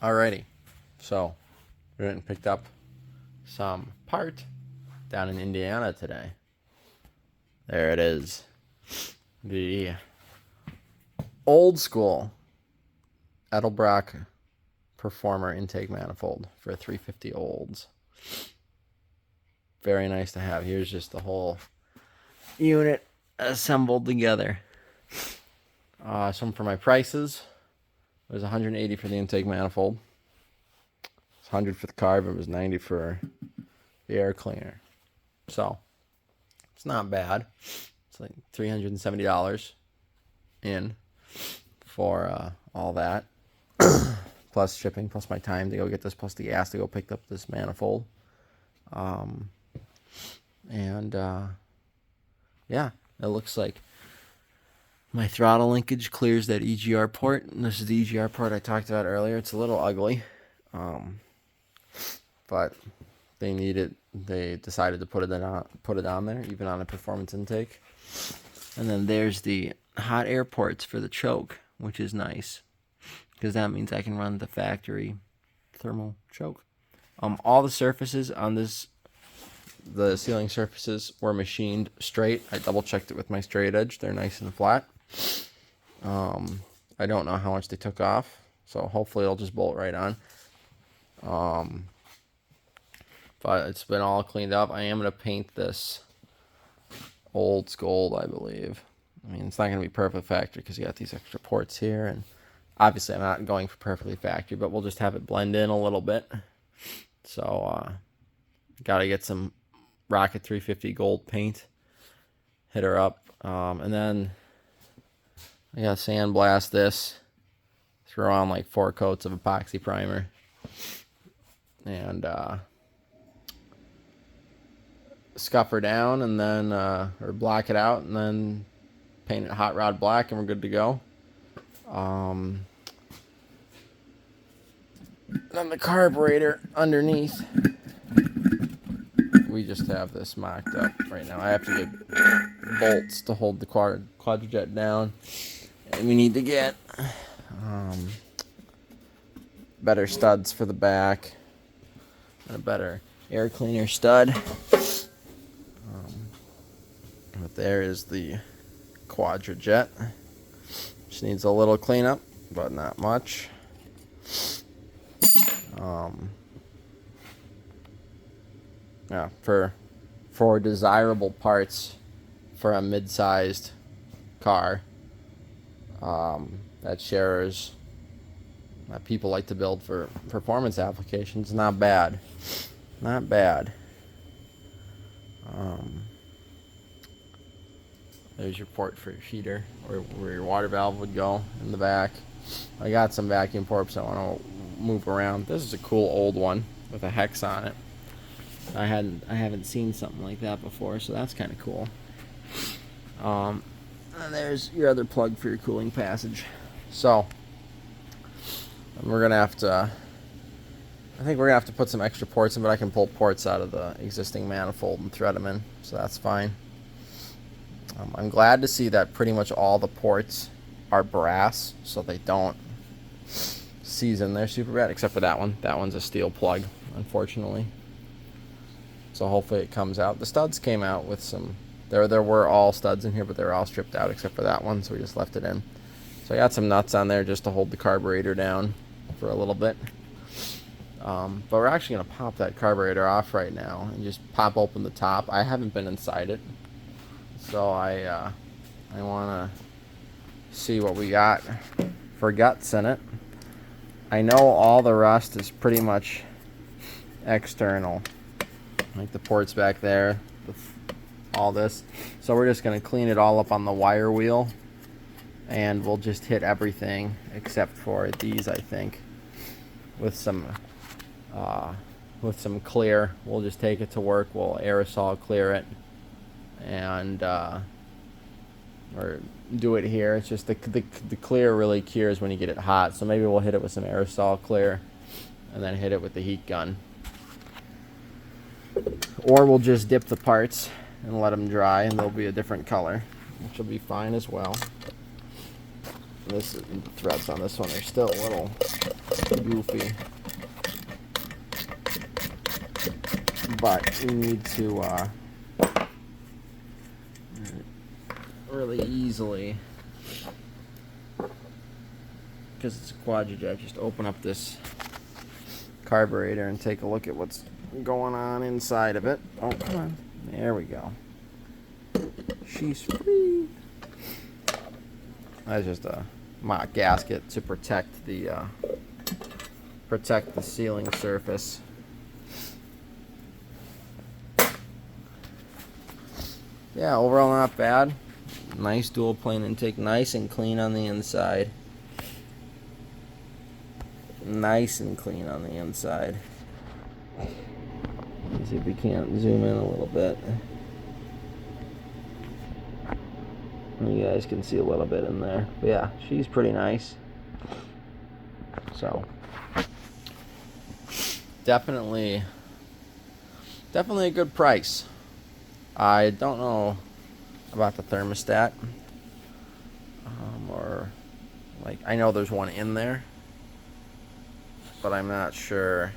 Alrighty, so we went and picked up some part down in Indiana today. There it is. The old school edelbrock performer intake manifold for a 350 olds. Very nice to have. Here's just the whole unit assembled together. Some for my prices. It was $180 for the intake manifold. It's $100 for the carb. It was $90 for the air cleaner. So it's not bad. It's like $370 in for all that, plus shipping, plus my time to go get this, plus the gas to go pick up this manifold. Yeah, it looks like my throttle linkage clears that EGR port. And this is the EGR port I talked about earlier. It's a little ugly, but they need it. They decided to put it on there, even on a performance intake. And then there's the hot air ports for the choke, which is nice because that means I can run the factory thermal choke. All the surfaces on this, the sealing surfaces, were machined straight. I double checked it with my straight edge. They're nice and flat. I don't know how much they took off, so hopefully it'll just bolt right on. But it's been all cleaned up. I am going to paint this Olds gold, I believe. I mean, it's not going to be perfect factory because you got these extra ports here, and obviously I'm not going for perfectly factory, but we'll just have it blend in a little bit. So got to get some Rocket 350 gold paint, hit her up, and then I got to sandblast this, throw on like 4 coats of epoxy primer, and scuff her down, and then or block it out, and then paint it hot rod black, and we're good to go. Then the carburetor underneath, we just have this mocked up right now. I have to get bolts to hold the Quadrajet down, and we need to get better studs for the back and a better air cleaner stud. But there is the Quadrajet. Just needs a little cleanup, but not much. Yeah, for desirable parts for a mid-sized car that shares that people like to build for performance applications, not bad. Not bad. There's your port for your heater, or where your water valve would go in the back. I got some vacuum ports I want to move around. This is a cool old one with a hex on it. I haven't seen something like that before, so that's kind of cool. And there's your other plug for your cooling passage. So we're gonna have to. I think we're gonna have to put some extra ports in, but I can pull ports out of the existing manifold and thread them in, so that's fine. I'm glad to see that pretty much all the ports are brass, so they don't seize in there super bad, except for that one. That one's a steel plug, unfortunately. So hopefully it comes out. The studs came out with some. There were all studs in here, but they were all stripped out except for that one, so we just left it in. So I got some nuts on there just to hold the carburetor down for a little bit. But we're actually going to pop that carburetor off right now and just pop open the top. I haven't been inside it, so I want to see what we got for guts in it. I know all the rust is pretty much external, like the ports back there, all this. So we're just going to clean it all up on the wire wheel, and we'll just hit everything except for these, I think, with some clear. We'll just take it to work. We'll aerosol clear it, and or do it here. It's just the clear really cures when you get it hot. So maybe we'll hit it with some aerosol clear, and then hit it with the heat gun. Or we'll just dip the parts and let them dry, and they'll be a different color, which will be fine as well. The threads on this one are still a little goofy. But we need to really easily, because it's a Quadrajet, just open up this carburetor and take a look at what's going on inside of it. Oh, come on. There we go. She's free. That's just a mock gasket to protect the sealing surface. Yeah, overall not bad. Nice dual plane intake, nice and clean on the inside. Nice and clean on the inside. Let's see if we can't zoom in a little bit. You guys can see a little bit in there. But yeah, she's pretty nice. So definitely a good price. I don't know about the thermostat, or like, I know there's one in there, but I'm not sure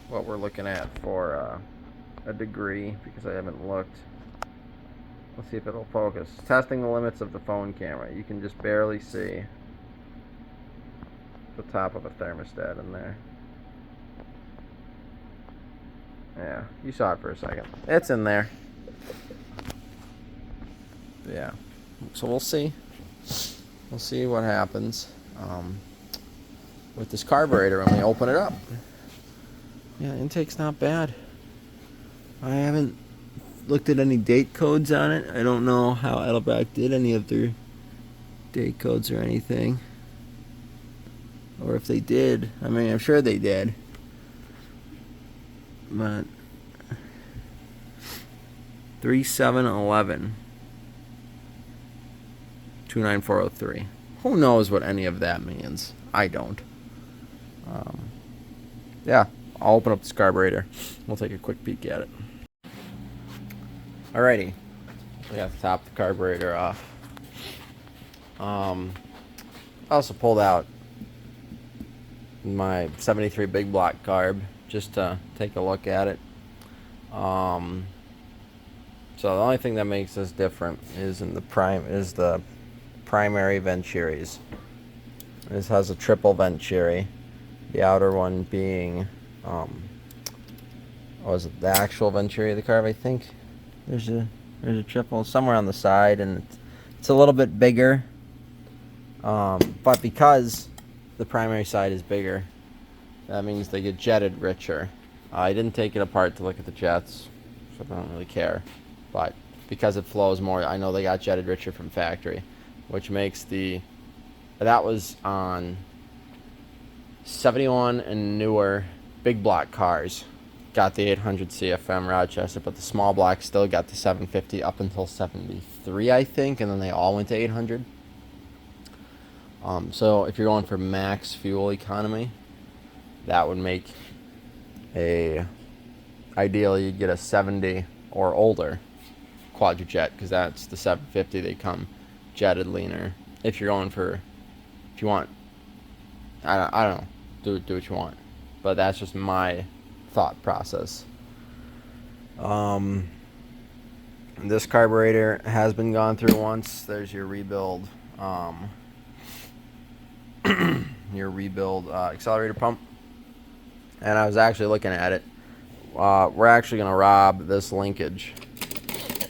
what we're looking at for a degree, because I haven't looked. Let's see if it'll focus. Testing the limits of the phone camera. You can just barely see the top of a thermostat in there. Yeah, you saw it for a second. It's in there. Yeah. So we'll see. We'll see what happens with this carburetor when we open it up. Yeah, intake's not bad. I haven't looked at any date codes on it. I don't know how Edelbrock did any of their date codes or anything. Or if they did. I mean, I'm sure they did. But 3711 29403. Who knows what any of that means? I don't. Yeah, I'll open up this carburetor. We'll take a quick peek at it. Alrighty, we got the top of the carburetor off. I also pulled out my 73 big block carb just to take a look at it. So the only thing that makes this different is the primary Venturis. This has a triple Venturi, the outer one being was it the actual Venturi of the carb? I think there's a triple somewhere on the side, and it's a little bit bigger. But because the primary side is bigger, that means they get jetted richer. I didn't take it apart to look at the jets, so I don't really care. But because it flows more, I know they got jetted richer from factory, which makes that was on 71 and newer big block cars. Got the 800 CFM Rochester, but the small block still got the 750 up until 73, I think, and then they all went to 800. So if you're going for max fuel economy, that would make ideally you'd get a 70 or older Quadrajet, because that's the 750. They come jetted leaner. If you want, I don't know, do what you want, but that's just my thought process. This carburetor has been gone through once. There's your rebuild accelerator pump, and I was actually looking at it. We're actually going to rob this linkage,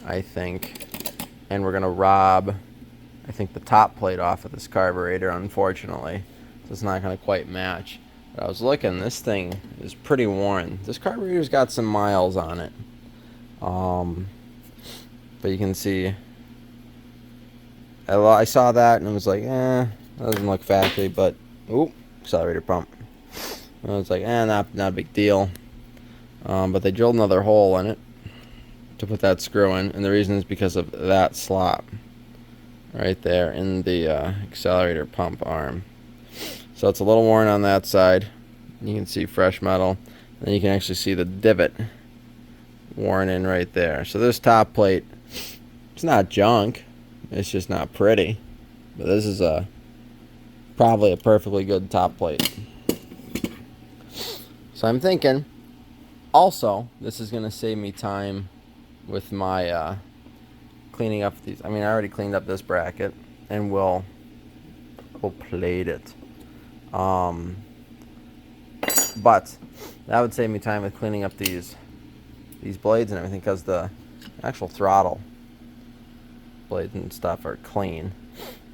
I think, and we're going to rob, I think, the top plate off of this carburetor, unfortunately, so it's not going to quite match. But I was looking, this thing is pretty worn. This carburetor's got some miles on it, but you can see I saw that and I was like, that doesn't look factory, but accelerator pump. And I was like, not a big deal. But they drilled another hole in it to put that screw in, and the reason is because of that slop right there in the accelerator pump arm. So it's a little worn on that side. You can see fresh metal, and you can actually see the divot worn in right there. So this top plate, it's not junk, it's just not pretty. But this is probably a perfectly good top plate. So I'm thinking, also, this is going to save me time with my cleaning up these. I mean, I already cleaned up this bracket, and we'll plate it. But that would save me time with cleaning up these blades and everything, because the actual throttle blades and stuff are clean.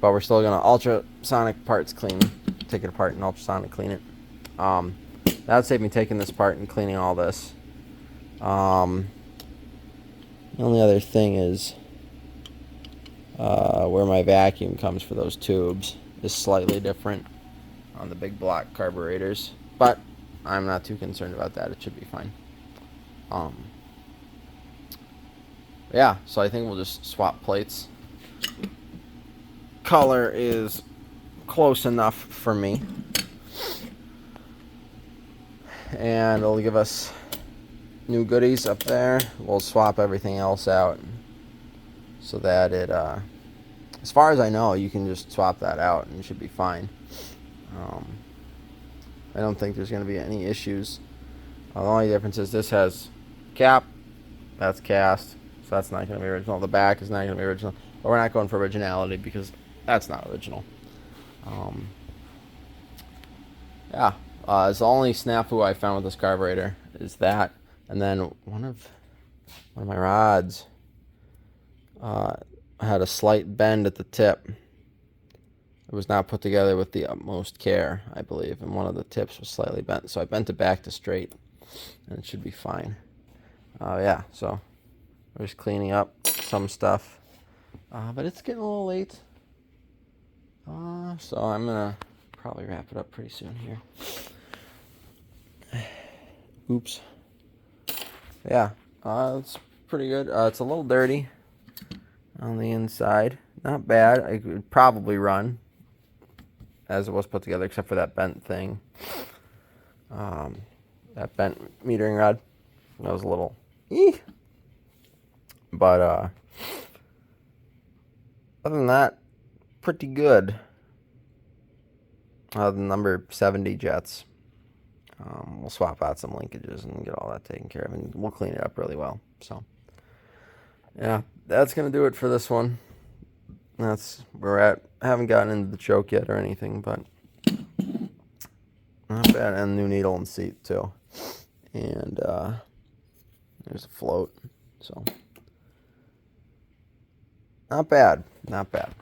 But we're still going to ultrasonic parts clean, take it apart and ultrasonic clean it. That would save me taking this apart and cleaning all this. The only other thing is where my vacuum comes for those tubes is slightly different on the big block carburetors, but I'm not too concerned about that. It should be fine. Yeah, so I think we'll just swap plates. Color is close enough for me, and it'll give us new goodies up there. We'll swap everything else out so that it, as far as I know, you can just swap that out and it should be fine. I don't think there's going to be any issues. The only difference is this has cap, that's cast, so that's not going to be original. The back is not going to be original, but we're not going for originality because that's not original. Yeah, it's the only snafu I found with this carburetor is that, and then one of my rods had a slight bend at the tip. It was not put together with the utmost care, I believe, and one of the tips was slightly bent, so I bent it back to straight, and it should be fine. Yeah, so we're just cleaning up some stuff, but it's getting a little late, so I'm gonna probably wrap it up pretty soon here. Oops. Yeah, it's pretty good. It's a little dirty on the inside. Not bad. I could probably run as it was put together, except for that bent thing. That bent metering rod. That was a little but other than that, pretty good. The number 70 jets. We'll swap out some linkages and get all that taken care of, and we'll clean it up really well. So yeah, that's gonna do it for this one. That's where we're at. I haven't gotten into the choke yet or anything, but not bad. And new needle and seat too. And there's a float. So not bad. Not bad.